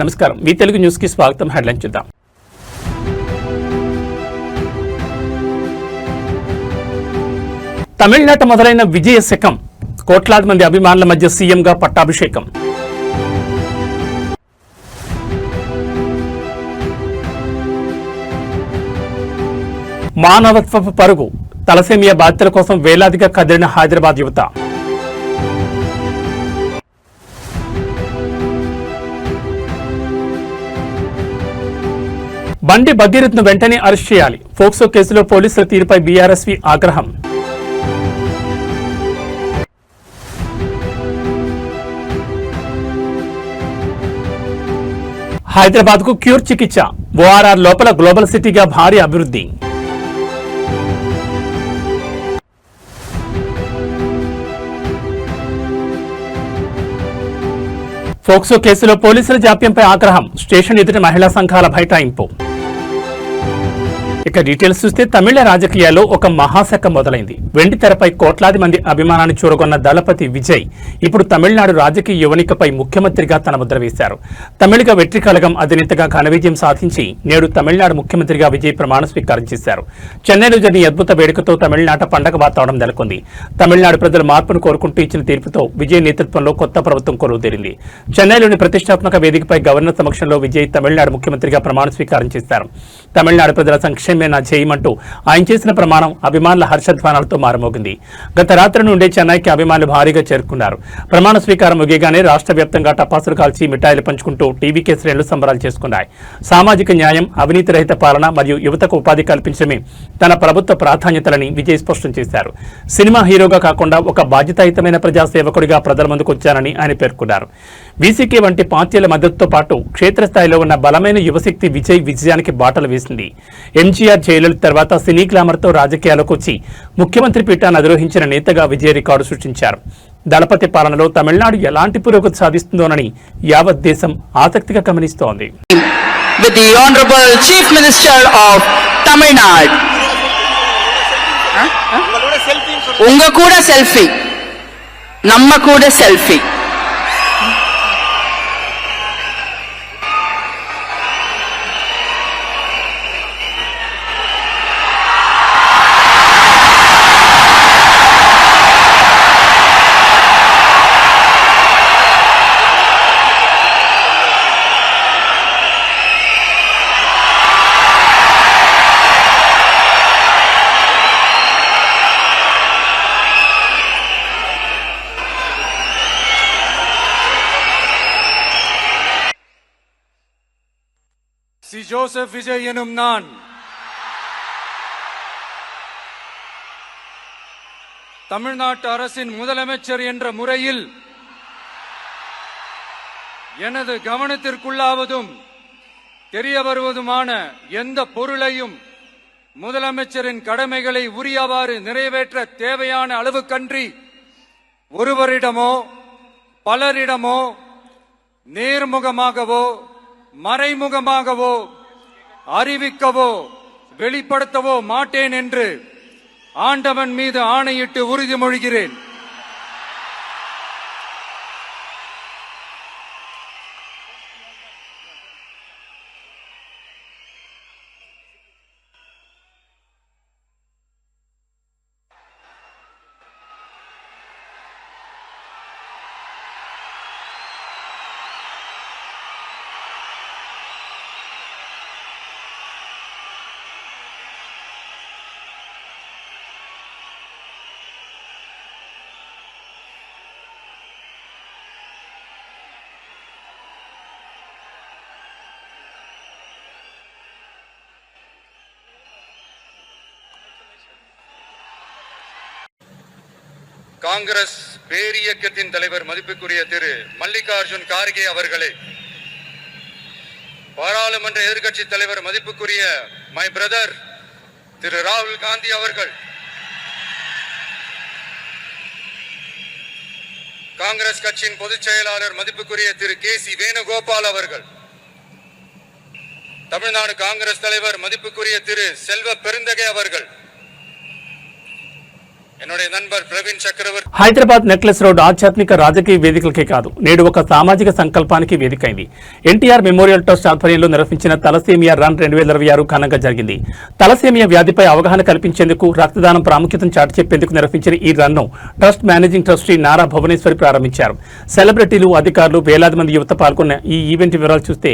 నమస్కారం, మీ తెలుగు న్యూస్ కి స్వాగతం. హెడ్లైన్ చూద్దాం. తమిళనాట మొదలైన విజయ శకం, కోట్లాది మంది అభిమానుల మధ్య సీఎంగా పట్టాభిషేకం. మానవత్వపు పరుగు, తలసేమియా బాధితుల కోసం వేలాదిగా కదిలిన హైదరాబాద్ యువత. బండి భగీరథ్ను వెంటనే అరెస్ట్ చేయాలి, ఫోక్సో కేసులో పోలీసుల తీరుపై బీఆర్ఎస్వి ఆగ్రహం. హైదరాబాద్ కు క్యూర్ చికిత్స, ఓఆర్ఆర్ లోపల గ్లోబల్ సిటీగా భారీ అభివృద్ధి. ఫోక్సో కేసులో పోలీసుల జాప్యంపై ఆగ్రహం, స్టేషన్ ఎదుట మహిళా సంఘాల బైఠాయింపు. ఇక డీటెయిల్స్ చూస్తే తమిళ రాజకీయాల్లో ఒక మహాశక మొదలైంది. వెండి తెరపై కోట్లాది మంది అభిమానాన్ని చూరగొన్న దళపతి విజయ్ ఇప్పుడు తమిళనాడు రాజకీయ యువనికపై ముఖ్యమంత్రిగా తన ముద్ర వేశారు. తమిళిగ వెట్రి కళగం అధినేతగా ఘన విజయం సాధించి నేడు తమిళనాడు ముఖ్యమంత్రిగా విజయ్ ప్రమాణ స్వీకారం చేశారు. చెన్నైలో జరిగిన అద్భుత వేడుకతో తమిళనాట పండగ వాతావరణం నెలకొంది. తమిళనాడు ప్రజల మార్పును కోరుకుంటూ ఇచ్చిన తీర్పుతో విజయ్ నేతృత్వంలో కొత్త ప్రభుత్వం కొలువుదీరింది. చెన్నైలోని ప్రతిష్టాత్మక వేదికపై గవర్నర్ సమక్షంలో విజయ్ తమిళనాడు ముఖ్యమంత్రిగా ప్రమాణ స్వీకారం చేశారు. తమిళనాడు ప్రజల సంక్షేమ చేయమంటూ ఆయన చేసిన ప్రమాణం అభిమానుల హర్షధ్వానాలతో మారుమోగింది. గత రాత్రి నుండే చెన్నైకి అభిమానులు భారీగా చేరుకున్నారు. ప్రమాణ స్వీకారం ముగియగానే రాష్ట్ర వ్యాప్తంగా టపాసులు కాల్చి మిఠాయిలు పంచుకుంటూ టీవీకే శ్రేణులు సంబరాలు చేసుకున్నాయి. సామాజిక న్యాయం, అవినీతి రహిత పాలన మరియు యువతకు ఉపాధి కల్పించడమే తన ప్రభుత్వ ప్రాధాన్యతలని విజయ్ స్పష్టం చేశారు. సినిమా హీరోగా కాకుండా ఒక బాధ్యతాయుతమైన ప్రజాసేవకుడిగా ప్రజల ముందుకు వచ్చారని ఆయన పేర్కొన్నారు. వీసీకే వంటి పార్టీల మద్దతుతో పాటు క్షేత్రస్థాయిలో ఉన్న బలమైన యువశక్తి విజయ్ విజయానికి బాటలు వేసింది. ఎంజీఆర్ జయలలిత తర్వాత సినీ గ్లామర్తో రాజకీయాలకు వచ్చి ముఖ్యమంత్రి పీఠాన్ని అధిరోహించిన నేతగా విజయ్ రికార్డు సృష్టించారు. దళపతి పాలనలో తమిళనాడు ఎలాంటి పురోగతి సాధిస్తుందోనని యావత్ దేశం ఆసక్తిగా గమనిస్తోంది. With the Honorable Chief Minister of Tamil Nadu. Unga kuda selfie. Namma kuda selfie. C Joseph Vijay எனும் நான் தமிழ்நாட்டு அரசின் முதலமைச்சர் என்ற முறையில் எனது கவனத்திற்குள்ளாவதும் தெரிய வருவதுமான எந்த பொருளையும் முதலமைச்சரின் கடமைகளை உரியவாறு நிறைவேற்ற தேவையான அளவுக்கன்றி ஒருவரிடமோ பலரிடமோ நேர்முகமாகவோ மறைமுகமாகவோ அறிவிக்கவோ வெளிப்படுத்தவோ மாட்டேன் என்று ஆண்டவன் மீது ஆணையிட்டு உறுதிமொழிகிறேன். காங்கிரஸ் பேரியக்கத்தின் தலைவர் மதிப்புக்குரிய திரு மல்லிகார்ஜுன் கார்கே அவர்களே, பாராளுமன்ற எதிர்க்கட்சி தலைவர் மதிப்புக்குரிய மை பிரதர் திரு ராகுல் காந்தி அவர்கள், காங்கிரஸ் கட்சியின் பொதுச் செயலாளர் மதிப்புக்குரிய திரு கே.சி. வேணுகோபால் அவர்கள், தமிழ்நாடு காங்கிரஸ் தலைவர் மதிப்புக்குரிய திரு செல்வ பெருந்தகை அவர்கள், என்னுடைய நண்பர் பிரவீன் சக்கரவர்த்தி హైదరాబాద్ నెక్లెస్ రోడ్ ఆధ్యాత్మిక రాజకీయ వేదికలకే కాదు నేడు ఒక సామాజిక సంకల్పానికి వేదికైంది. ఎన్టీఆర్ మెమోరియల్ ట్రస్ట్ ఆధ్వర్యంలో నిర్వహించిన తలసేమియా రన్ 2026 ఘనంగా జరిగింది. తలసేమియా వ్యాధిపై అవగాహన కల్పించేందుకు, రక్తదానం ప్రాముఖ్యతను చాటి చెప్పేందుకు నిర్వహించిన ఈ run trust managing trustee Nara Bhuvaneswari ప్రారంభించారు. సెలబ్రిటీలు, అధికారులు, వేలాది మంది యువత పాల్గొన్న ఈ ఈవెంట్ వివరాలు చూస్తే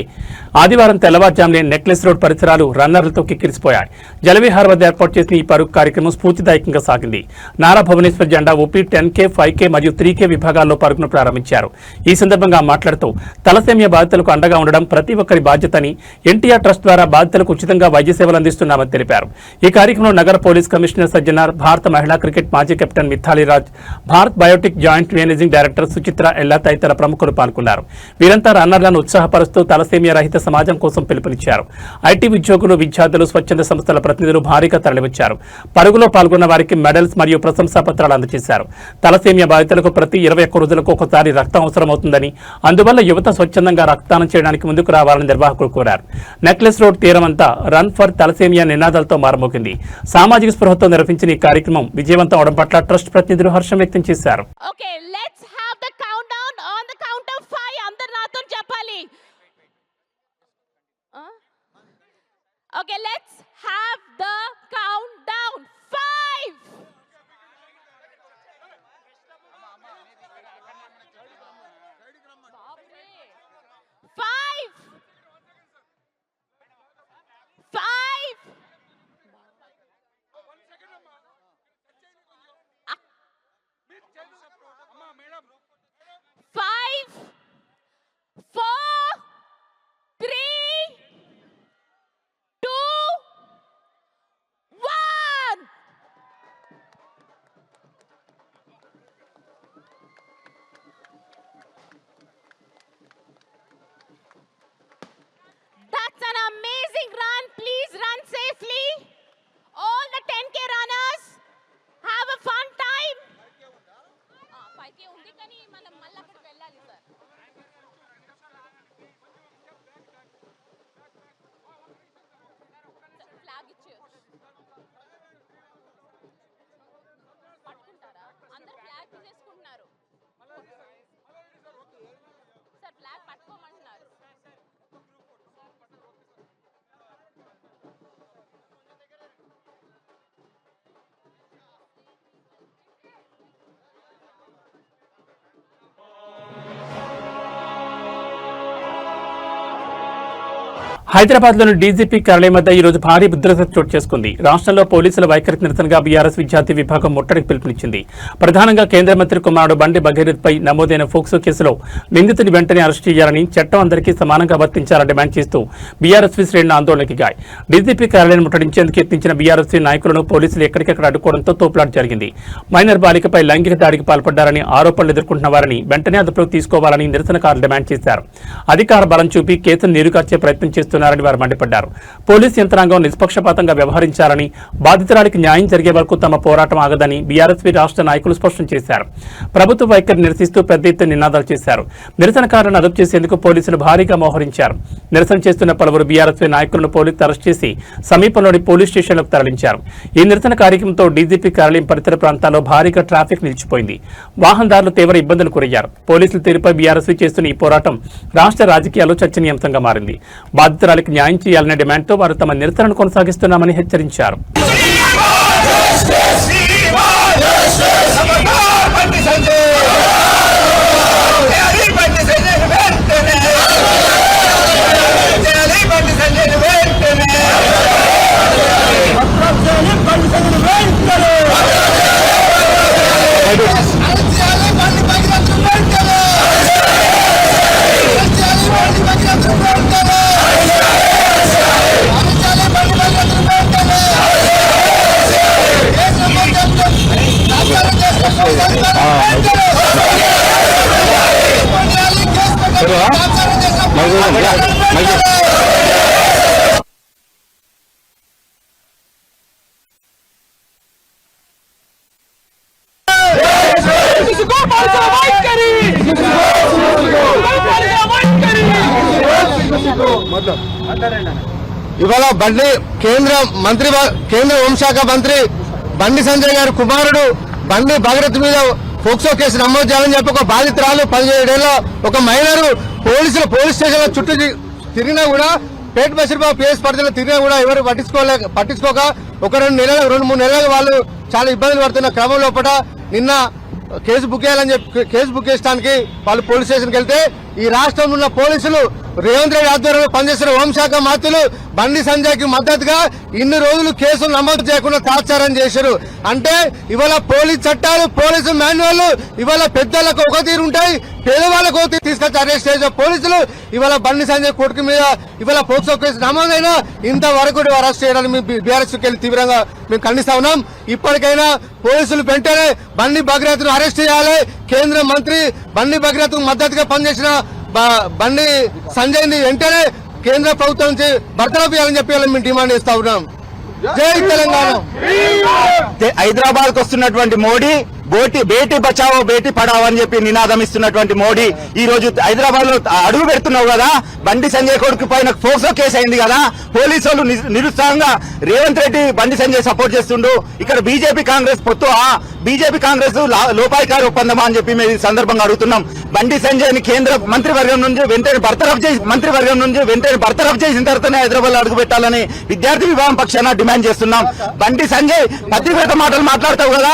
ఆదివారం తెల్లవారుజామునే నెక్లెస్ రోడ్ పరిసరాలు రన్నర్లతో కిక్కిరిసిపోయాయి. జలవిహార్ వద్ద ఏర్పాటు చేసిన ఈ పరుగు కార్యక్రమం స్ఫూర్తిదాయకంగా సాగింది. నారా భువనేశ్వర్ జెండా ఊపి 10K, 5K మరియు 3K విభాగాల్లో పరుగును ప్రారంభించారు. ఈ సందర్భంగా మాట్లాడుతూ తలసేమియా బాధితులకు అండగా ఉండడం ప్రతి ఒక్కరి బాధ్యతని, ఎన్టీఆర్ ట్రస్ట్ ద్వారా బాధితులకు ఉచితంగా వైద్య సేవలు అందిస్తున్నామని తెలిపారు. ఈ కార్యక్రమంలో నగర పోలీస్ కమిషనర్ సజ్జనార్, భారత మహిళా క్రికెట్ మాజీ captain Mithali Raj, Bharat Biotech joint managing director Suchitra Ella తదితర ప్రముఖులు పాల్గొన్నారు. వీరంతా రన్నర్లను ఉత్సాహపరుస్తూ తలసేమియా రహిత సమాజం కోసం పిలుపునిచ్చారు. ఐటీ ఉద్యోగులు, విద్యార్థులు, స్వచ్ఛంద సంస్థల ప్రతినిధులు భారీగా తరలివచ్చారు. పరుగులో పాల్గొన్న వారికి మెడల్స్ మరియు ప్రశంసా పత్రాలు అందజేశారు. తలసేమియా బాధితులకు ప్రతి 21 రోజులకు ఒకసారి రక్తం అవసరమవుతుందని, అందువల్ల యువత స్వచ్ఛందంగా రక్తదానం చేయడానికి ముందుకు రావాలని నిర్వాహకులు కోరారు. నెక్లెస్ రోడ్ తీరమంతా రన్ ఫర్ తలసేమియా నినాదాలతో మారుమోగింది. సామాజిక స్పృహతో నిర్వహించిన ఈ కార్యక్రమం విజయవంతం అవడం పట్ల ట్రస్ట్ ప్రతినిధులు హర్షం వ్యక్తం చేశారు. Okay, let's have the countdown on the count of 5. అందరు నాతో చెప్పాలి. Okay, let's have the countdown. 5. 5. 5. 5, 4, 3, 2, 1. That's an amazing run. Please run safely. All the 10K runners, have a fun time. 5K ఉంది కానీ మనం మళ్ళీ అక్కడికి వెళ్ళాలి సార్. ఫ్లాగ్ ఇచ్చేయచ్చు. పట్టుకుంటారా? అందరు ఫ్లాగ్ తీసేసుకుంటున్నారు సార్. ఫ్లాగ్ పట్టుకోమంటున్నారు. హైదరాబాద్లోని డీజీపీ కార్యాలయం వద్ద ఈ రోజు భారీ ఉద్రిక్తత చోటు చేసుకుంది. రాష్ట్రంలో పోలీసుల వైఖరికి నిరసనగా బీఆర్ఎస్ విద్యార్థి విభాగం ముట్టడికి పిలుపునిచ్చింది. ప్రధానంగా కేంద్ర మంత్రి కుమారుడు బండి భగీరథ్పై నమోదైన ఫోక్సో కేసులో నిందితుని వెంటనే అరెస్ట్ చేయాలని, చట్టం అందరికీ సమానంగా వర్తించాలని డిమాండ్ చేస్తూ బీఆర్ఎస్ శ్రేణులు ఆందోళనకి దిగాయి. డీజీపీ కార్యాలయాన్ని ముట్టడించేందుకు యత్నించిన బీఆర్ఎస్ నాయకులను పోలీసులు ఎక్కడికెక్కడ అడ్డుకోవడంతో తోపులాట జరిగింది. మైనర్ బాలికపై లైంగిక దాడికి పాల్పడ్డారని ఆరోపణలు ఎదుర్కొంటున్న వారిని వెంటనే అదుపులోకి తీసుకోవాలని నిరసనకారులు డిమాండ్ చేశారు. అధికార బలం చూపి కేసును నీరుగార్చే ప్రయత్నం చేస్తున్నారని వారు మండిపడ్డారు. పోలీసు యంత్రాంగం నిష్పక్షపాతంగా వ్యవహరించాలని, బాధితురాలికి న్యాయం జరిగే వరకు తమ పోరాటం ఆగదని బీఆర్ఎస్పీ రాష్ట్ర నాయకులు స్పష్టం చేశారు. ప్రభుత్వ వైఖరి నిరసిస్తూ పెద్ద ఎత్తున నినాదాలు చేశారు. నిరసనకారులను అదుపు చేసేందుకు పోలీసులు భారీగా మోహరించారు. నిరసన చేస్తున్న పలువురు బీఆర్ఎస్పీ నాయకులను పోలీసులు అరెస్ట్ చేసి సమీపంలోని పోలీస్ స్టేషన్లకు తరలించారు. ఈ నిరసన కార్యక్రమంతో డీజీపీ కార్యాలయం పరిసర ప్రాంతాల్లో భారీగా ట్రాఫిక్ నిలిచిపోయింది. వాహనదారులు తీవ్ర ఇబ్బందులు గురయ్యారు. పోలీసుల తీరుపై బీఆర్ఎస్పీ చేస్తున్న ఈ పోరాటం రాష్ట్ర రాజకీయాల్లో చర్చనీయాంశంగా మారింది. బాధితురాలికి న్యాయం చేయాలనే డిమాండ్తో వారు తమ నిరసనను కొనసాగిస్తున్నామని హెచ్చరించారు. ఇవాళ కేంద్ర హోంశాఖ మంత్రి బండి సంజయ్ గారి కుమారుడు బండి భగీరథ్ మీద పోక్సో కేసు నమోదు చేయాలని చెప్పి ఒక బాధితురాలు 17 ఏళ్ళ ఒక మైనర్ పోలీస్ స్టేషన్ లో చుట్టూ తిరిగినా కూడా పేట బషీర్బాబు పిఎస్ పరిధిలో తిరిగినా కూడా ఎవరు పట్టించుకోక ఒక 2-3 నెలలుగా వాళ్ళు చాలా ఇబ్బందులు పడుతున్న క్రమం లోపల నిన్న కేసు బుక్ చేయాలని చెప్పి కేసు బుక్ చేయడానికి వాళ్ళు పోలీస్ స్టేషన్కి వెళ్తే ఈ రాష్ట్రంలో ఉన్న పోలీసులు రేవంత్ రెడ్డి ఆధ్వర్యంలో పనిచేస్తున్న హోంశాఖ మంత్రులు బండి సంజయ్కి మద్దతుగా ఇన్ని రోజులు కేసులు నమోదు చేయకుండా తాత్సారం చేశారు. అంటే ఇవాళ పోలీస్ చట్టాలు పోలీసు మాన్యువల్ ఇవాళ పెద్దలకు ఒక తీరు ఉంటాయి, పేదవాళ్ళకు ఒక తీరు తీసుకొచ్చి అరెస్ట్ చేసిన పోలీసులు ఇవాళ బండి సంజయ్ కొడుకు మీద ఇవాళ పోక్సో కేసు నమోదైనా ఇంతవరకు అరెస్ట్ చేయడానికి మేము బీఆర్ఎస్కి వెళ్ళి తీవ్రంగా మేము ఖండిస్తా ఉన్నాం. ఇప్పటికైనా పోలీసులు వెంటనే బండి భగీరథ్ను అరెస్ట్ చేయాలి. కేంద్ర మంత్రి బండి భగీరథ్ మద్దతుగా పనిచేసిన బండి సంజయ్ ని వెంటనే కేంద్ర ప్రభుత్వం నుంచి బర్తరఫ్ చేయాలని చెప్పి మేము డిమాండ్ చేస్తా ఉన్నాం. జై తెలంగాణ. హైదరాబాద్ కు వస్తున్నటువంటి మోడీ బేటీ బచావో బేటీ పడావో అని చెప్పి నినాదం ఇస్తున్నటువంటి మోడీ ఈ రోజు హైదరాబాద్ లో అడుగు పెడుతున్నావు కదా, బండి సంజయ్ కొడుకు పైన పోక్సో కేసు అయింది కదా, పోలీసు వాళ్ళు నిరుత్సాహంగా రేవంత్ రెడ్డి బండి సంజయ్ సపోర్ట్ చేస్తుండు. ఇక్కడ బీజేపీ కాంగ్రెస్ పొత్తు బీజేపీ కాంగ్రెస్ లోపాయికారి ఒప్పందమా అని చెప్పి మేము ఈ సందర్భంగా అడుగుతున్నాం. బండి సంజయ్ ని కేంద్ర మంత్రివర్గం నుంచి వెంటనే బర్తరఫ్ చేసిన తర్వాతనే హైదరాబాద్ లో అడుగు పెట్టాలని విద్యార్థి విభాగం పక్షాన డిమాండ్ చేస్తున్నాం. బండి సంజయ్ పతివ్రత మాటలు మాట్లాడతావు కదా,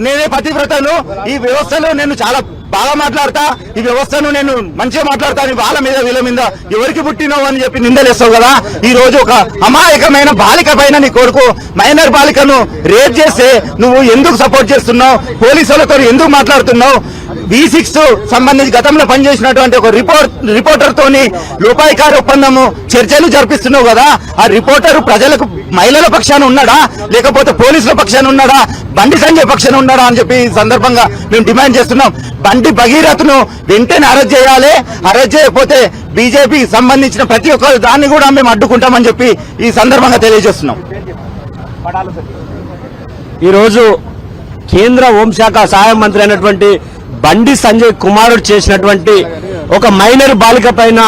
నేనే పతివ్రతను, ఈ వ్యవస్థలో నేను చాలా బాగా మాట్లాడతా, ఈ వ్యవస్థను నేను మంచిగా మాట్లాడతాను, వాళ్ళ మీద వీళ్ళ మీద ఎవరికి పుట్టినావు అని చెప్పి నిందలేస్తావు కదా. ఈ రోజు ఒక అమాయకమైన బాలిక పైన నీ కొడుకు మైనర్ బాలికను రేప్ చేస్తే నువ్వు ఎందుకు సపోర్ట్ చేస్తున్నావు, పోలీసులతో ఎందుకు మాట్లాడుతున్నావు? V6 సంబంధించి గతంలో పనిచేసినటువంటి ఒక రిపోర్టర్ తోని లోపాయికారి ఒప్పందము చర్చలు జరిపిస్తున్నావు కదా, ఆ రిపోర్టర్ ప్రజలకు మహిళల పక్షాన ఉన్నాడా లేకపోతే పోలీసుల పక్షాన ఉన్నాడా, బండి సంజయ్ పక్షాన ఉన్నాడా అని చెప్పి ఈ సందర్భంగా మేము డిమాండ్ చేస్తున్నాం. బండి భగీరథ్ను వెంటనే అరెస్ట్ చేయాలి, అరెస్ట్ చేయకపోతే బీజేపీ సంబంధించిన ప్రతి ఒక్క దాన్ని కూడా మేము అడ్డుకుంటామని చెప్పి ఈ సందర్భంగా తెలియజేస్తున్నాం. ఈరోజు కేంద్ర హోంశాఖ సహాయ మంత్రి అయినటువంటి బండి సంజయ్ కుమారుడు చేసినటువంటి ఒక మైనర్ బాలిక పైన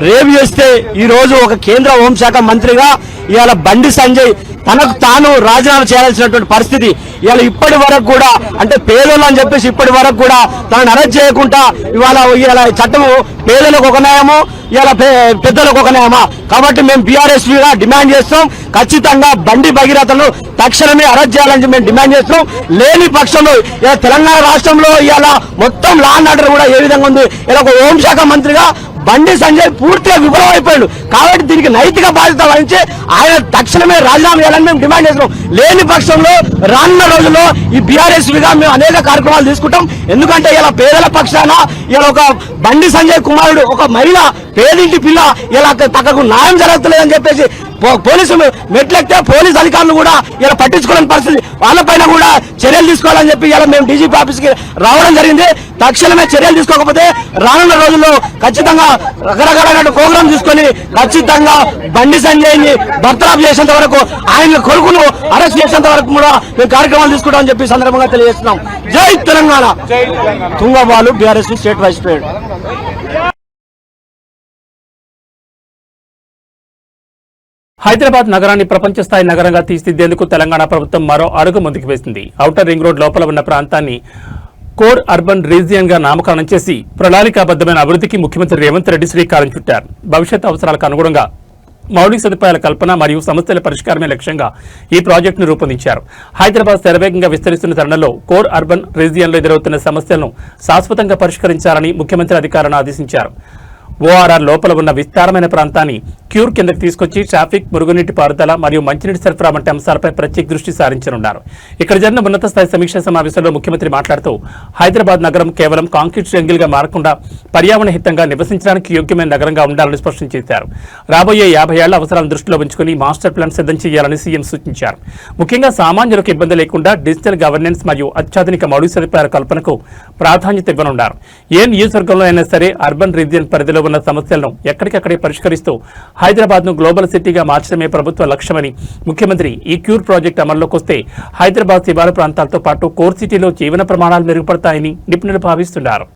రేప్ చేస్తే ఈ రోజు ఒక కేంద్ర హోంశాఖ మంత్రిగా ఇవాళ బండి సంజయ్ తనకు తాను రాజీనామా చేయాల్సినటువంటి పరిస్థితి. ఇవాళ ఇప్పటి వరకు కూడా అంటే పేదలు అని చెప్పేసి ఇప్పటి వరకు కూడా తనను అరెస్ట్ చేయకుండా ఇవాళ చట్టము పేదలకు ఒక న్యాయము, ఇవాళ పెద్దలకు ఒక న్యాయమా? కాబట్టి మేము బీఆర్ఎస్ గా డిమాండ్ చేస్తాం, ఖచ్చితంగా బండి భగీరథను తక్షణమే అరెస్ట్ చేయాలని మేము డిమాండ్ చేస్తున్నాం. లేని పక్షంలో ఇలా తెలంగాణ రాష్ట్రంలో ఇవాళ మొత్తం లా అండ్ ఆర్డర్ కూడా ఏ విధంగా ఉంది, ఇలా ఒక హోంశాఖ మంత్రిగా బండి సంజయ్ పూర్తిగా విఫలమైపోయాడు. కాబట్టి దీనికి నైతిక బాధ్యత వహించి ఆయన తక్షణమే రాజీనామా చేయాలని మేము డిమాండ్ చేస్తున్నాం. లేని పక్షంలో రానున్న రోజుల్లో ఈ బీఆర్ఎస్ గా మేము అనేక కార్యక్రమాలు తీసుకుంటాం. ఎందుకంటే ఇలా పేదల పక్షాన ఇలా ఒక బండి సంజయ్ కుమారుడు ఒక మహిళ పేదింటి పిల్ల ఇలా తనకు న్యాయం జరగలేదని చెప్పేసి పోలీసులు మెట్లెక్తే పోలీసు అధికారులు కూడా ఇలా పట్టించుకోలేని పరిస్థితి, వాళ్ళపైన కూడా చర్యలు తీసుకోవాలని చెప్పి ఇలా మేము డీజీపీ ఆఫీస్కి రావడం జరిగింది. తక్షణమే చర్యలు తీసుకోకపోతే రానున్న రోజుల్లో ఖచ్చితంగా రకరకాలైన ప్రోగ్రాం తీసుకొని ఖచ్చితంగా బండి సంజయ్ ని బర్తరఫ్ చేసేంత వరకు, ఆయన కొడుకును అరెస్ట్ చేసేంత వరకు కూడా మేము కార్యక్రమాలు తీసుకుంటామని చెప్పి సందర్భంగా తెలియజేస్తున్నాం. జై తెలంగాణ. తుంగబాలు, BRS state vice president. Hyderabad నగరాన్ని ప్రపంచ స్థాయి నగరంగా తీర్చిదిద్దేందుకు తెలంగాణ ప్రభుత్వం మరో అడుగు ముందుకు వేసింది. ఔటర్ రింగ్ రోడ్ లోపల ఉన్న ప్రాంతాన్ని కోర్ అర్బన్ రీజియన్ గా నామకరణం చేసి ప్రణాళికాబద్దమైన అభివృద్ధికి ముఖ్యమంత్రి రేవంత్ రెడ్డి శ్రీకారం చుట్టారు. భవిష్యత్ అవసరాలకు అనుగుణంగా మౌలిక సదుపాయాల కల్పన మరియు సమస్యల పరిష్కారమే లక్ష్యంగా ఈ ప్రాజెక్టును రూపొందించారు. హైదరాబాద్ శరవేగంగా విస్తరిస్తున్న తరుణంలో కోర్ అర్బన్ రీజియన్లో ఎదురవుతున్న సమస్యలను శాశ్వతంగా పరిష్కరించాలని ముఖ్యమంత్రి అధికారులను ఆదేశించారు. ఓఆర్ఆర్ లోపల ఉన్న విస్తారమైన ప్రాంతాన్ని క్యూర్ కిందకు తీసుకొచ్చి ట్రాఫిక్, మురుగునీటి పారుదల మరియు మంచినీటి సరఫరా వంటి అంశాలపై ప్రత్యేక దృష్టి సారించనున్నారు. ఇక్కడ జరిగిన ఉన్నత స్థాయి సమీక్షా సమావేశంలో ముఖ్యమంత్రి మాట్లాడుతూ హైదరాబాద్ నగరం కేవలం కాంక్రీట్ జంగిల్ గా మారకుండా పర్యావరణ హితంగా నివసించడానికి యోగ్యమైన నగరంగా ఉండాలని స్పష్టం చేశారు. రాబోయే 50 ఏళ్ల అవసరాలను దృష్టిలో ఉంచుకుని మాస్టర్ ప్లాన్ సిద్ధం చేయాలని సీఎం సూచించారు. ముఖ్యంగా సామాన్యులకు ఇబ్బంది లేకుండా డిజిటల్ గవర్నెన్స్ మరియు అత్యాధునిక మౌలిక సదుపాయాల కల్పనకు ప్రాధాన్యత ఇవ్వనున్నారు. ఏ నియోజకవర్గంలో అయినా సరే అర్బన్ రీజియన్ పరిధిలో ఉన్న సమస్యలను ఎక్కడికక్కడే పరిష్కరిస్తూ హైదరాబాద్ ను గ్లోబల్ సిటీగా మార్చడమే ప్రభుత్వ లక్ష్యమని ముఖ్యమంత్రి ఈ క్యూర్ ప్రాజెక్టు అమల్లోకి వస్తే హైదరాబాద్ శివారు ప్రాంతాలతో పాటు కోర్ సిటీలో జీవన ప్రమాణాలు మెరుగుపడతాయని నిపుణులు భావిస్తున్నారు.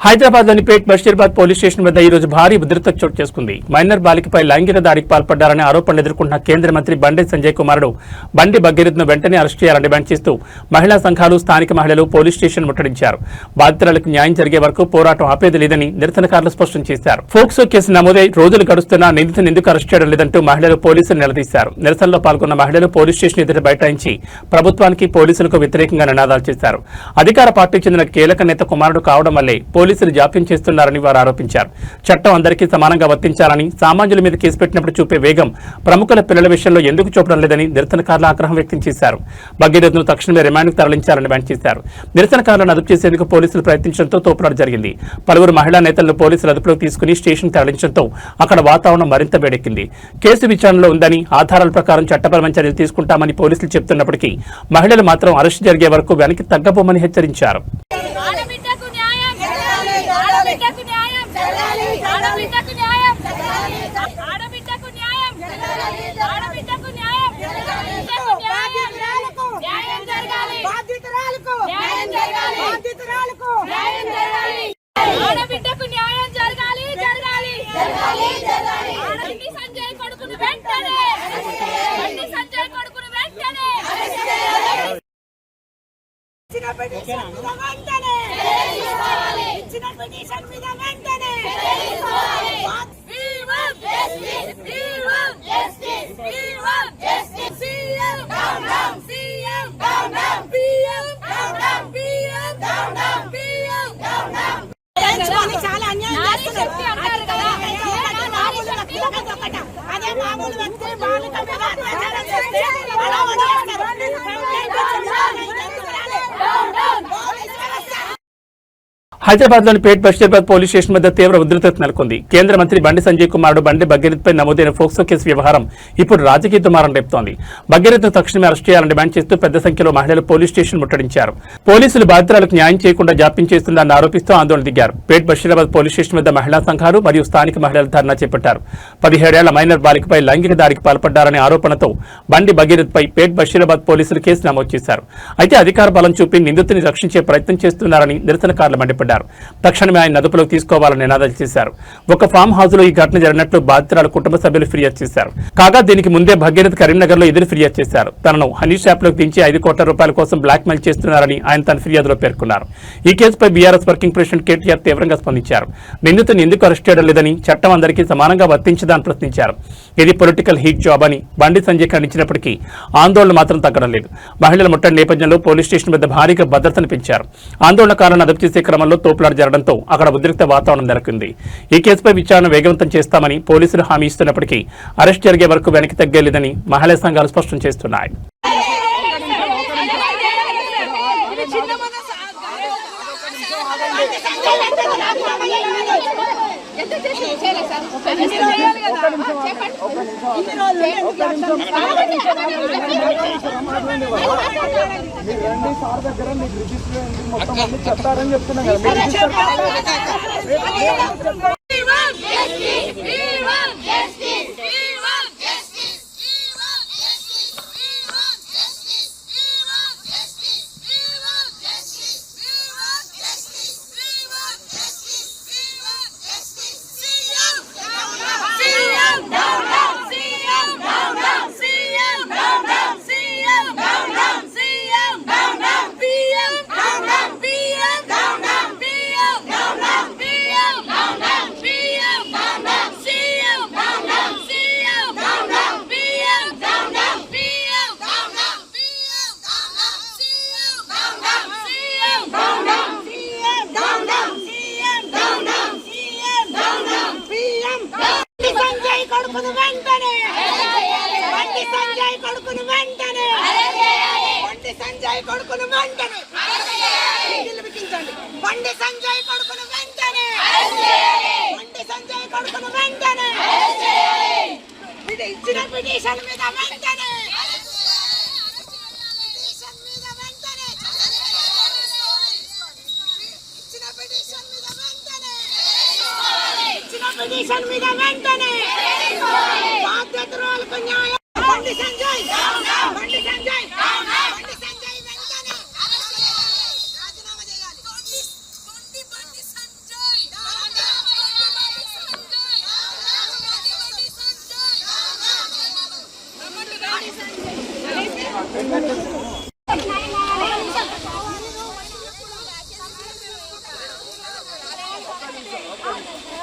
హైదరాబాద్లోని పేట్ బషీర్బాద్ పోలీస్ స్టేషన్ వద్ద ఈ రోజు భారీ భద్రత చోటు చేసుకుంది. మైనర్ బాలికపై లైంగిక దాడికి పాల్పడ్డారనే ఆరోపణలు ఎదుర్కొంటున్న కేంద్ర మంత్రి బండి సంజయ్ కుమారుడు బండి భగీరథ్ను వెంటనే అరెస్ట్ చేయాలని డిమాండ్ చేస్తూ మహిళా సంఘాలు, స్థానిక మహిళలు పోలీస్ స్టేషన్ ముట్టడించారు. బాధితురాలకు న్యాయం జరిగే వరకు పోరాటం ఆపేది లేదని నిరసనకారులు స్పష్టం చేశారు. ఫోక్సో కేసు నమోదై రోజులు గడుస్తున్నా నిందితుని ఎందుకు అరెస్ట్ చేయడం లేదంటూ మహిళలు పోలీసులు నిలదీశారు. నిరసనలో పాల్గొన్న మహిళలు పోలీస్ స్టేషన్ ఎదుట బైఠాయించి ప్రభుత్వానికి, పోలీసులకు వ్యతిరేకంగా నినాదాలు చేశారు. అధికార పార్టీకి చెందిన కీలక నేత కుమారుడు కావడం వల్లే పోలీసులు జాప్యం చేస్తున్నారని వారు ఆరోపించారు. చట్టం అందరికీ సమానంగా వర్తించాలని, సామాన్యుల మీద కేసు పెట్టినప్పుడు చూపే వేగం ప్రముఖుల పిల్లల విషయంలో ఎందుకు చూపడం లేదని నిరసనకారులు ఆగ్రహం వ్యక్తం చేశారు. భగీరథ్ను తక్షణమే రిమాండ్కు తరలించాలని డిమాండ్ చేశారు. నిరసనకారులను అదుపు చేసేందుకు పోలీసులు ప్రయత్నించడంతో తోపులాట జరిగింది. పలువురు మహిళా నేతలను పోలీసులు అదుపులోకి తీసుకుని స్టేషన్ తరలించడంతో అక్కడ వాతావరణం మరింత వేడెక్కింది. కేసు విచారణలో ఉందని, ఆధారాల ప్రకారం చట్టపరమైన చర్యలు తీసుకుంటామని పోలీసులు చెబుతున్నప్పటికీ మహిళలు మాత్రం అరెస్టు జరిగే వరకు వెనక్కి తగ్గబోమని హెచ్చరించారు. చాలా అన్యాయం అదే మామూలు వ్యక్తి బాలిక మీద అత్యాచారం చేస్తే హైదరాబాద్లోని పేట్ బషీర్బాద్ పోలీస్ స్టేషన్ వద్ద తీవ్ర ఉద్రిక్తత నెలకొంది. కేంద్ర మంత్రి బండి సంజయ్ కుమారుడు బండి భగీరథ్పై నమోదైన ఫోక్సో కేసు వ్యవహారం ఇప్పుడు రాజకీయ దుమారం రేపుతోంది. భగీరథ్ను తక్షణమే అరెస్ట్ చేయాలని డిమాండ్ చేస్తూ పెద్ద సంఖ్యలో మహిళలు పోలీస్ స్టేషన్ ముట్టడించారు. పోలీసులు బాధితురాలకు న్యాయం చేయకుండా జాప్యం చేస్తుందని ఆరోపిస్తూ ఆందోళన దిగారు. పేట్ బషీరాబాద్ పోలీస్ స్టేషన్ వద్ద మహిళా సంఘాలు మరియు స్థానిక మహిళలు ధర్నా చేపట్టారు. 17 ఏళ్ల మైనర్ బాలికపై లైంగిక దాడికి పాల్పడ్డారనే ఆరోపణతో బండి భగీరథ్పై పేట్ బషీరాబాద్ పోలీసులు కేసు నమోదు చేశారు. అయితే అధికార బలం చూపి నిందితుని రక్షించే ప్రయత్నం చేస్తున్నారని నిరసనకారులు మండిపడ్డారు. తక్షణమే ఆయన అదుపులోకి తీసుకోవాలని నినాదాలు చేశారు. ఒక ఫామ్ హౌస్ లో ఈ ఘటన జరిగినట్లు బాధితురాల కుటుంబ సభ్యులు ఫిర్యాదు చేశారు. కాగా దీనికి ముందే భగీరథ్ కరీంనగర్ లో ఎదురు ఫిర్యాదు చేశారు. తనను హనీష్ యాప్ లోకి దించి 5 కోట్ల రూపాయల కోసం బ్లాక్ మెయిల్ చేస్తున్నారని ఆయన తన ఫిర్యాదులో పేర్కొన్నారు. ఈ కేసుపై బీఆర్ఎస్ వర్కింగ్ ప్రెసిడెంట్ కేటీఆర్ తీవ్రంగా స్పందించారు. నిందితుని ఎందుకు అరెస్ట్ చేయడం లేదని, చట్టం అందరికీ సమానంగా వర్తించదని ప్రశ్నించారు. ఇది పొలిటికల్ హీట్ జాబ్ అని బండి సంజయ్ ఖండించినప్పటికీ ఆందోళన మాత్రం తగ్గడం లేదు. మహిళల ముట్టడి నేపథ్యంలో పోలీస్ స్టేషన్ వద్ద భారీగా భద్రతను పెంచారు. ఆందోళనకారులను అదుపు చేసే క్రమంలో తోపులాట జరగడంతో అక్కడ ఉద్రిక్త వాతావరణం నెలకొంది. ఈ కేసుపై విచారణ వేగవంతం చేస్తామని పోలీసులు హామీ ఇస్తున్నప్పటికీ అరెస్ట్ జరిగే వరకు వెనక్కి తగ్గలేదని మహిళా సంఘాలు స్పష్టం చేస్తున్నాయి. చెప్తారని చెప్తున్నా కదా.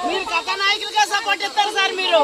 మీరు కథానాయకులుగా సపోర్ట్ ఇస్తారు సార్ మీరు.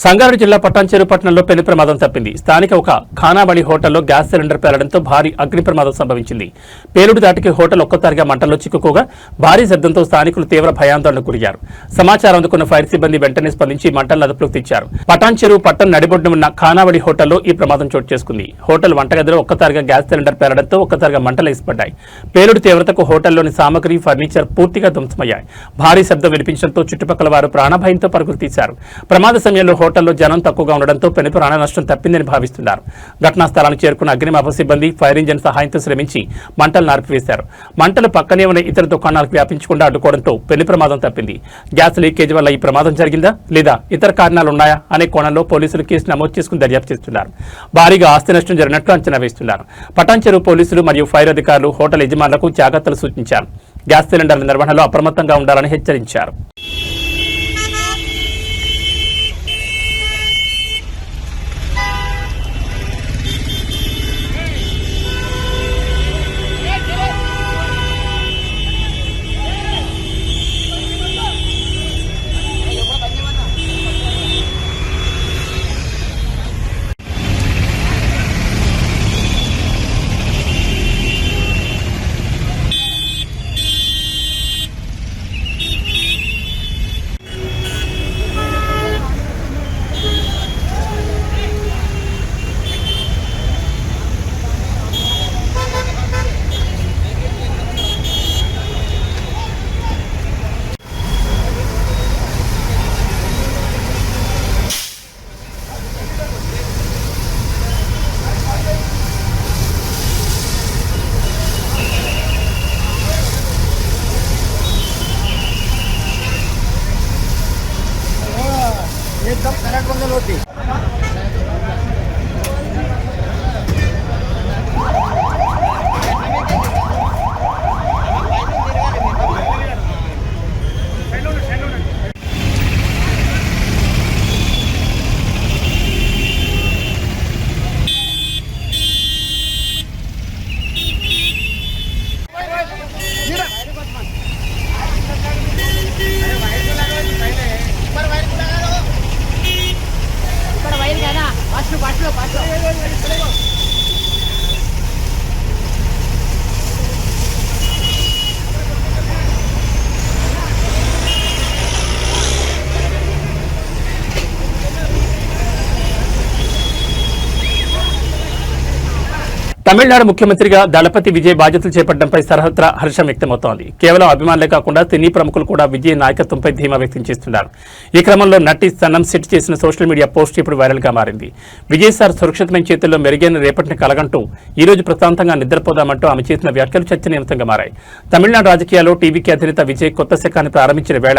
సంగారెడ్డి జిల్లా పటాన్చెరు పట్టణంలో పెను ప్రమాదం తప్పింది. స్థానిక ఒక ఖానాబడి హోటల్లో గ్యాస్ సిలిండర్ పేలడంతో భారీ అగ్ని ప్రమాదం సంభవించింది. పేలుడు దాటికి హోటల్ ఒక్కసారిగా మంటల్లో చిక్కుకోగా భారీ శబ్దంతో స్థానికులు తీవ్ర భయాందోళనకు గురయ్యారు. సమాచారం అందుకున్న ఫైర్ సిబ్బంది వెంటనే స్పందించి మంటలను అదుపులోకి తెచ్చారు. పటాన్చెరు పట్టణ నడిబొడ్డున ఉన్న ఖానాబడి హోటల్లో ఈ ప్రమాదం చోటు చేసుకుంది. హోటల్ వంటగదిలో ఒక్కసారిగా గ్యాస్ సిలిండర్ పేలడంతో ఒక్కసారిగా మంటలు ఎగిసిపడ్డాయి. పేలుడు తీవ్రతకు హోటల్లోని సామగ్రి, ఫర్నిచర్ పూర్తిగా ధ్వంసమయ్యాయి. భారీ శబ్దం వినిపించడంతో చుట్టుపక్కల వారు ప్రాణభయంతో పరుగులు తీశారు. ప్రమాద సమయంలో హోటల్లో జనం తక్కువగా ఉండడంతో పెను ప్రాణ నష్టం తప్పిందని భావిస్తున్నారు. ఘటనా స్థలానికి చేరుకున్న అగ్నిమాపక సిబ్బంది ఫైర్ ఇంజిన్ సహాయంతో శ్రమించి మంటలు నార్పివేశారు. మంటలు పక్కనే ఉన్న ఇతర దుకాణాలకు వ్యాపించకుండా అడ్డుకోవడంతో పెను ప్రమాదం తప్పింది. గ్యాస్ లీకేజ్ వల్ల ఈ ప్రమాదం జరిగిందా లేదా ఇతర కారణాలున్నాయా అనే కోణంలో పోలీసులు కేసు నమోదు చేసుకుని దర్యాప్తు చేస్తున్నారు. భారీగా ఆస్తి నష్టం జరిగినట్లు అంచనా వేస్తున్నారు. పటాన్చెరు పోలీసులు మరియు ఫైర్ అధికారులు హోటల్ యజమానులకు జాగ్రత్తలు సూచించారు. గ్యాస్ సిలిండర్ల నిర్వహణలో అప్రమత్తంగా ఉండాలని హెచ్చరించారు. एकदम करंट बंद होती. తమిళనాడు ముఖ్యమంత్రిగా దళపతి విజయ్ బాధ్యతలు చేపట్టడంపై సర్వత్రా హర్షం వ్యక్తమవుతోంది. కేవలం అభిమానులే కాకుండా సినీ ప్రముఖులు కూడా విజయ్ నాయకత్వంపై ధీమా వ్యక్తం చేస్తున్నారు. ఈ క్రమంలో నటి సనం సెట్ చేసిన సోషల్ మీడియా పోస్ట్ ఇప్పుడు వైరల్ గా మారింది. విజయ్ సార్ సురక్షితమైన చేతుల్లో మెరుగైన రేపటిని కలగంటూ ఈ రోజు ప్రశాంతంగా నిద్రపోదామంటూ ఆమె చేసిన వ్యాఖ్యలు చర్చనీయాంశంగా మారాయి. తమిళనాడు రాజకీయాల్లో టీవీకి అధినేత విజయ్ కొత్త శకాన్ని ప్రారంభించిన వేళ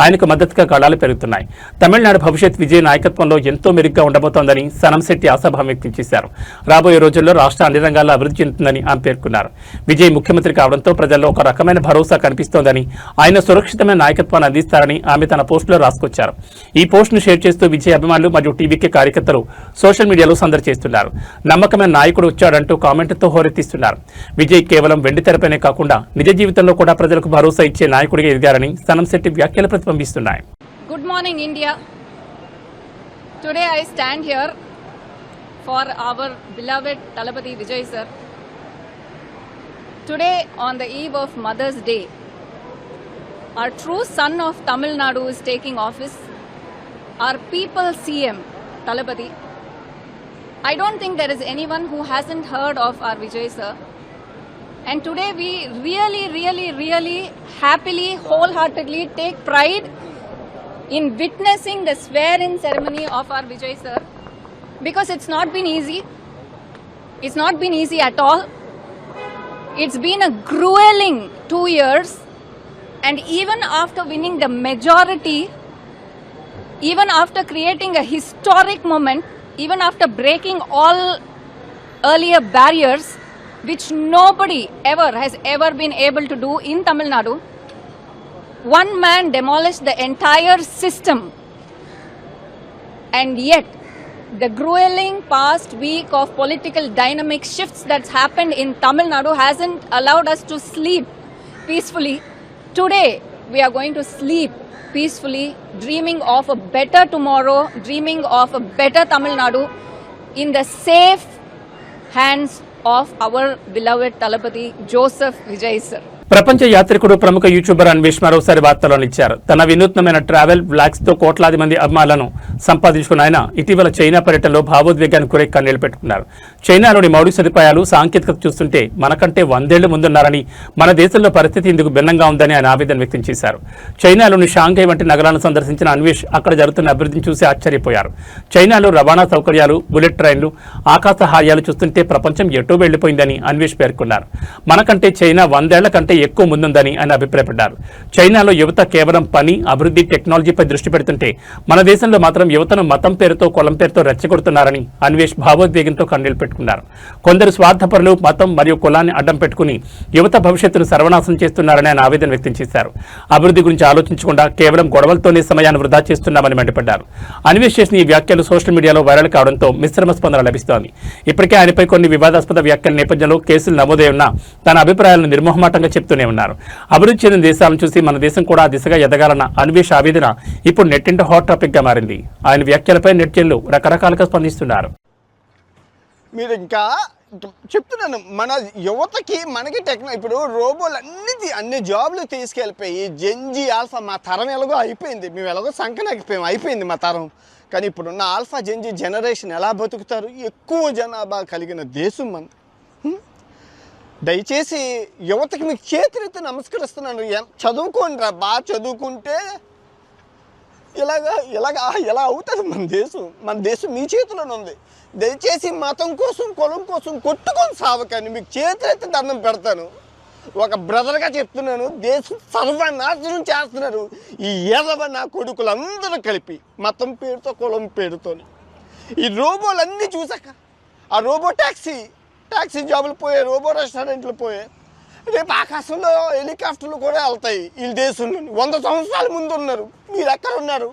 ఆయనకు మద్దతుగా కళాలు పెరుగుతున్నాయి. తమిళనాడు భవిష్యత్ విజయ్ నాయకత్వంలో ఎంతో మెరుగ్గా ఉండబోతోందని సనం శెట్టి ఆశాభావం వ్యక్తం చేశారు. రాబోయే రోజుల్లో రాష్ట్ర అన్ని రంగాల్లో అభివృద్ధి చెందుతుందని ఆమె పేర్కొన్నారు. విజయ్ ముఖ్యమంత్రి కావడంతో ప్రజల్లో ఒక రకమైన భరోసా కనిపిస్తోందని, ఆయన సురక్షితమైన నాయకత్వాన్ని అందిస్తారని ఆమె తన పోస్టులో రాసుకొచ్చారు. ఈ పోస్టును షేర్ చేస్తూ విజయ్ అభిమానులు మరియు టీవీకే కార్యకర్తలు సోషల్ మీడియాలో సందడి చేస్తున్నారు. నమ్మకమైన నాయకుడు వచ్చాడంటూ కామెంట్లతో హోరెత్తిస్తున్నారు. విజయ్ కేవలం వెండి తెరపైనే కాకుండా నిజ జీవితంలో కూడా ప్రజలకు భరోసా ఇచ్చే నాయకుడిగా ఎదిగారని సనం శెట్టి వ్యాఖ్యలు ప్రతిబింబిస్తున్నాయి. Good morning, India. Today I stand here for our beloved Talapati Vijay sir. Today, on the eve of Mother's Day, our true son of Tamil Nadu is taking office, our people CM, Talapati. I don't think there is anyone who hasn't heard of our Vijay sir. And today we really happily, wholeheartedly take pride in witnessing the swear-in ceremony of our Vijay sir, because it's not been easy. It's not been easy at all. It's been a grueling 2 years, and even after winning the majority, even after creating a historic moment, even after breaking all earlier barriers, which nobody has ever been able to do in Tamil Nadu. One man demolished the entire system, and yet the grueling past week of political dynamic shifts that's happened in Tamil Nadu hasn't allowed us to sleep peacefully. Today we are going to sleep peacefully, dreaming of a better tomorrow, dreaming of a better Tamil Nadu in the safe hands of our beloved Talapati Joseph Vijay sir. ప్రపంచ యాత్రికుడు ప్రముఖ YouTuber Anvesh మరోసారి వార్తల్లో నిలిచారు. తన వినూత్నమైన travel vlogs తో కోట్లాది మంది అభిమానులను సంపాదించుకున్న ఆయన ఇటీవల చైనా పర్యటనలో భావోద్వేగానికి గురై కన్నీళ్లు పెట్టుకున్నారు. చైనాలోని మౌలిక సదుపాయాలు, సాంకేతికత చూస్తుంటే మనకంటే 100 ఏళ్లు ముందున్నారని, మన దేశంలో పరిస్థితి ఇందుకు భిన్నంగా ఉందని ఆయన ఆవేదన వ్యక్తం చేశారు. చైనాలోని షాంఘై వంటి నగరాలను సందర్శించిన అన్వేష్ అక్కడ జరుగుతున్న అభివృద్ధిని చూసి ఆశ్చర్యపోయారు. చైనాలో రవాణా సౌకర్యాలు, బుల్లెట్ ట్రైన్లు, ఆకాశ హార్యాలు చూస్తుంటే ప్రపంచం ఎటో వెళ్లిపోయిందని అన్వేష్ పేర్కొన్నారు. మనకంటే చైనా 100 ఏళ్ల కంటే ఎక్కువ ముందుందని ఆయన అభిప్రాయపడ్డారు. చైనాలో యువత కేవలం పని, అభివృద్ధి, టెక్నాలజీపై దృష్టి పెడుతుంటే మన దేశంలో మాత్రం యువతను మతం పేరుతో, కులం పేరుతో రెచ్చగొడుతున్నారని అన్వేష్ భావోద్వేగంతో కన్నీళ్లు పెట్టుకున్నారు. కొందరు స్వార్థపరులు మతం మరియు కులాన్ని అడ్డం పెట్టుకుని యువత భవిష్యత్తును సర్వనాశనం చేస్తున్నారని ఆయన ఆవేదన వ్యక్తం చేశారు. అభివృద్ధి గురించి ఆలోచించకుండా కేవలం గొడవలతోనే సమయాన్ని వృధా చేస్తున్నామని మండిపడ్డారు. అన్వేష్ చేసిన ఈ వ్యాఖ్యలు సోషల్ మీడియాలో వైరల్ కావడంతో మిశ్రమ స్పందన లభిస్తోంది. ఇప్పటికే ఆయనపై కొన్ని వివాదాస్పద వ్యాఖ్యల నేపథ్యంలో కేసులు నమోదై ఉన్నా తన అభిప్రాయాలను నిర్మోహమాటంగా చెప్తూనే ఉన్నారు. అభివృద్ధి చెందిన దేశాలను చూసి మన దేశం కూడా ఆ దిశగా ఎదగాలన్న అన్వేష్ ఆవేదన ఇప్పుడు నెట్టింట హాట్ టాపిక్ గా మారింది. ఆయన వ్యాఖ్యలపై నెటిజన్లు రకరకాలుగా స్పందిస్తున్నారు. మీరు ఇంకా చెప్తున్నాను, మన యువతకి మనకి ఇప్పుడు రోబోలు అన్ని జాబ్లు తీసుకెళ్ళిపోయి జెన్జీ ఆల్ఫా మా తరం ఎలాగో అయిపోయింది, మేము ఎలాగో సంకనాకిపోయాం, అయిపోయింది మా తరం. కానీ ఇప్పుడున్న ఆల్ఫా జెన్జీ జనరేషన్ ఎలా బతుకుతారు? ఎక్కువ జనాభా కలిగిన దేశం మన. దయచేసి యువతకి మీకు చేతులెత్తి నమస్కరిస్తున్నాను, చదువుకోండి రా, బాగా చదువుకుంటే ఎలా అవుతుంది మన దేశం మీ చేతిలోనే ఉంది. దయచేసి మతం కోసం, కులం కోసం కొట్టుకొని సావకండి, మీకు చేతులెత్తి దండం పెడతాను. ఒక బ్రదర్గా చెప్తున్నాను, దేశం సర్వనాశనం చేస్తున్నారు ఈ ఎదవ నా కొడుకులు అందరూ కలిపి, మతం పేరుతో, కులం పేరుతో. ఈ రోబోలన్నీ చూసాక, ఆ రోబో ట్యాక్సీ జాబులు పోయాయి, రోబో రెస్టారెంట్లు పోయాయి, రేపు ఆకాశంలో హెలికాప్టర్లు కూడా వెళ్తాయి. వీళ్ళ దేశంలో 100 సంవత్సరాల ముందు ఉన్నారు, మీరు ఎక్కడ ఉన్నారు?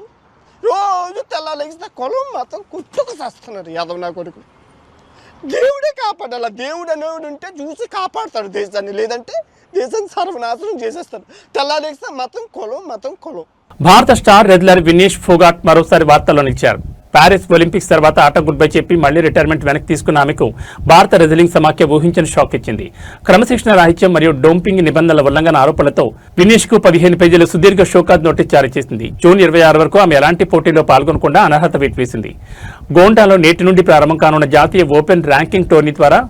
రోజు తెల్లాలేస్తే కులం మతం కొట్టుకు చేస్తున్నారు యాదవ్ నా కొడుకు. దేవుడే కాపాడాలి, దేవుడు అనేవాడు ఉంటే చూసి కాపాడతాడు దేశాన్ని, లేదంటే దేశాన్ని సర్వనాశనం చేసేస్తాడు. తెల్లాలేస్తే మతం కులం. భారత స్టార్ రెజ్లర్ వినేష్ ఫోగాట్ మరోసారి వార్తల్లో నిలిచారు. ప్యారిస్ ఒలింపిక్స్ తర్వాత ఆట గుడ్ బై చెప్పి మళ్లీ రిటైర్మెంట్ వెనక్కి తీసుకున్న ఆమెకు భారత రెజ్లింగ్ సమాఖ్య ఊహించని షాక్ ఇచ్చింది. క్రమశిక్షణ రాహిత్యం మరియు డోపింగ్ నిబంధనల ఉల్లంఘన ఆరోపణలతో వినేష్ కు 15 పేజీల సుదీర్ఘ షోకాజ్ నోటీస్ జారీ చేసింది. జూన్ 26 వరకు ఆమె ఎలాంటి పోటీలో పాల్గొనకుండా అనర్హత వేటు వేసింది. గోండాలో నేటి నుండి ప్రారంభం కానున్న జాతీయ ఓపెన్ ర్యాంకింగ్ టోర్నీ ద్వారా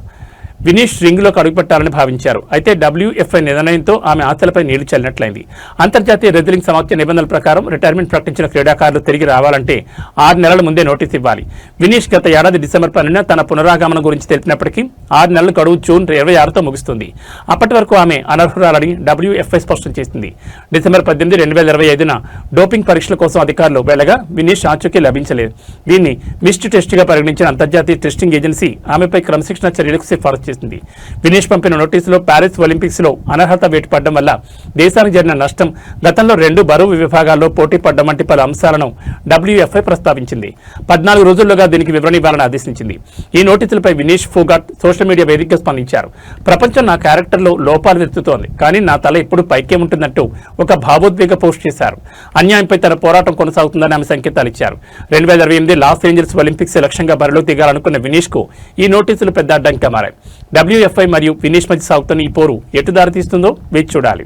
వినేష్ రింగ్లోకి అడుగుపెట్టాలని భావించారు. అయితే WFI నిర్ణయంతో ఆమె ఆశలపై నీళ్లు చల్లినట్లయింది. అంతర్జాతీయ రెజ్లింగ్ సమాఖ్య నిబంధనల ప్రకారం రిటైర్మెంట్ ప్రకటించిన క్రీడాకారులు తిరిగి రావాలంటే 6 నెలల ముందే నోటీస్ ఇవ్వాలి. వినేష్ గత ఏడాది డిసెంబర్ 12న తన పునరాగమనం గురించి తెలిపినప్పటికీ 6 నెలల గడువు జూన్ 26తో ముగుస్తుంది. అప్పటి వరకు ఆమె అనర్హురాలని WFI స్పష్టం చేసింది. డిసెంబర్ 18, 2025న డోపింగ్ పరీక్షల కోసం అధికారులు వెళ్లగా వినేష్ ఆచూకీ లభించలేదు. దీన్ని మిస్డ్ టెస్ట్గా పరిగణించిన అంతర్జాతీయ టెస్టింగ్ ఏజెన్సీ ఆమెపై క్రమశిక్షణ చర్యలకు సిఫారసు చేసింది. వినేష్ పంపిన నోటీసులో ప్యారిస్ ఒలింపిక్స్ లో అనర్హత వేటు పడడం వల్ల దేశానికి జరిగిన నష్టం, గతంలో 2 బరువు విభాగాల్లో పోటీ పడ్డం వంటి పలు అంశాలను WFI ప్రస్తావించింది. 14 రోజుల్లోగా దీనికి వివరణ ఇవ్వాలని ఆదేశించింది. ఈ నోటీసులపై వినేష్ ఫోగాట్ సోషల్ మీడియా వేదికగా స్పందించారు. ప్రపంచం నా క్యారెక్టర్లో లోపాలు వెతుకుతోంది, కానీ నా తల ఎప్పుడు పైకే ఉంటుందంటూ ఒక భావోద్వేగ పోస్ట్ చేశారు. అన్యాయంపై తన పోరాటం కొనసాగుతుందని ఆమె సంకేతాలు ఇచ్చారు. 2028 లాస్ ఏంజల్స్ ఒలింపిక్స్ లక్ష్యంగా బరిలోకి దిగాలనుకున్న వినేష్ కు ఈ నోటీసులు పెద్ద అడ్డంకిగా మారాయి. WFI మరియు వినేష్ మధ్య సాగుతున్న ఈ పోరు ఎటు దారితీస్తుందో వేచి చూడాలి.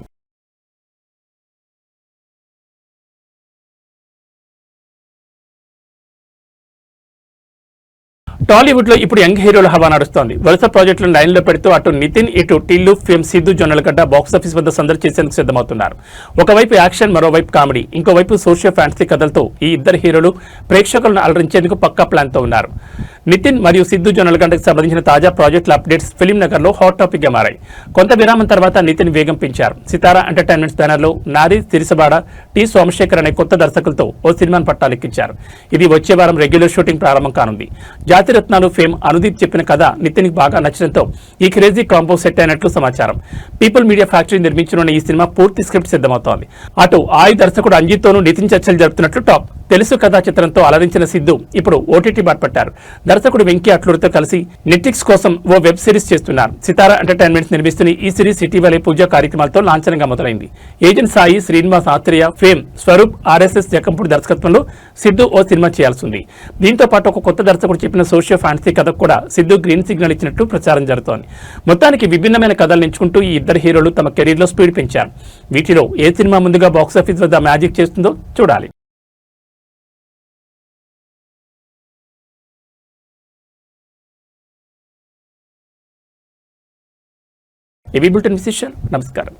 టాలీవుడ్ లో ఇప్పుడు యంగ్ హీరోల హవా నడుస్తోంది. వరుస ప్రాజెక్టులను లైన్లో పెడుతూ అటు నితిన్, ఇటు టిల్లు, ఫేమ్ సిద్ధు, జొన్నలగడ్డ బాక్సాఫీస్ వద్ద సందడి చేసేందుకు సిద్ధమవుతున్నారు. ఒకవైపు యాక్షన్, మరోవైపు కామెడీ, ఇంకోవైపు సోషియో ఫ్యాంటసీ కథలతో ఈ ఇద్దరు హీరోలు ప్రేక్షకులను అలరించేందుకు పక్కా ప్లాన్తో ఉన్నారు. నితిన్ మరియు సిద్ధు జొన్నలగడ్డకు సంబంధించిన తాజా ప్రాజెక్టుల అప్డేట్స్ ఫిలిం నగర్ లో హాట్ టాపిక్ గా మారాయి. కొంత విరామం తర్వాత నితిన్ వేగం పెంచారు. సితారా ఎంటర్టైన్మెంట్స్ బ్యానర్ లో నారీ తిరిసబాడ, టి సోమశేఖర్ అనే కొత్త దర్శకులతో ఓ సినిమాను పట్టాలెక్కించారు. ఇది వచ్చే వారం రెగ్యులర్ షూటింగ్ ప్రారంభం కానుంది. జాతిరత్నాలు ఫేమ్ అనుదీప్ చెప్పిన కథ నితిన్ బాగా నచ్చడంతో ఈ క్రేజీ కాంబో సెట్ అయినట్లు సమాచారం. పీపుల్ మీడియా ఫ్యాక్టరీ నిర్మించనున్న ఈ సినిమా పూర్తి స్క్రిప్ట్ సిద్ధమవుతోంది. అటు ఆయి దర్శకుడు అంజిత్తోనూ నితిన్ చర్చలు జరుపుతున్నట్లు టాప్. తెలుసు కథా చిత్రంతో అలరించిన సిద్ధు ఇప్పుడు ఓటీటీ బాట పట్టారు. దర్శకుడు వెంకీ అట్లూరితో కలిసి నెట్ఫ్లిక్స్ కోసం ఓ వెబ్ సిరీస్ చేస్తున్నారు. సితారా ఎంటర్టైన్మెంట్స్ నిర్మిస్తున్న ఈ సిరీస్ ఇటీవలే పూజా కార్యక్రమాలతో లాంఛనంగా మొదలైంది. Agent Sai, Srinivas Athreya, fame, Swaroop, RSS Jakampudi దర్శకత్వంలో సిద్ధు ఓ సినిమా చేయాల్సి ఉంది. దీంతో పాటు ఒక కొత్త దర్శకుడు చెప్పిన సోషియో ఫ్యాంటసీ కథకు కూడా సిద్ధు గ్రీన్ సిగ్నల్ ఇచ్చినట్టు ప్రచారం జరుగుతోంది. మొత్తానికి విభిన్నమైన కథలు ఎంచుకుంటూ ఈ ఇద్దరు హీరోలు తమ కెరీర్లో స్పీడ్ పెంచారు. వీటిలో ఏ సినిమా ముందుగా బాక్సాఫీస్ వద్ద మ్యాజిక్ చేస్తుందో చూడాలి. ఏబీ బులెటిన్ విశేషాలు. నమస్కారం.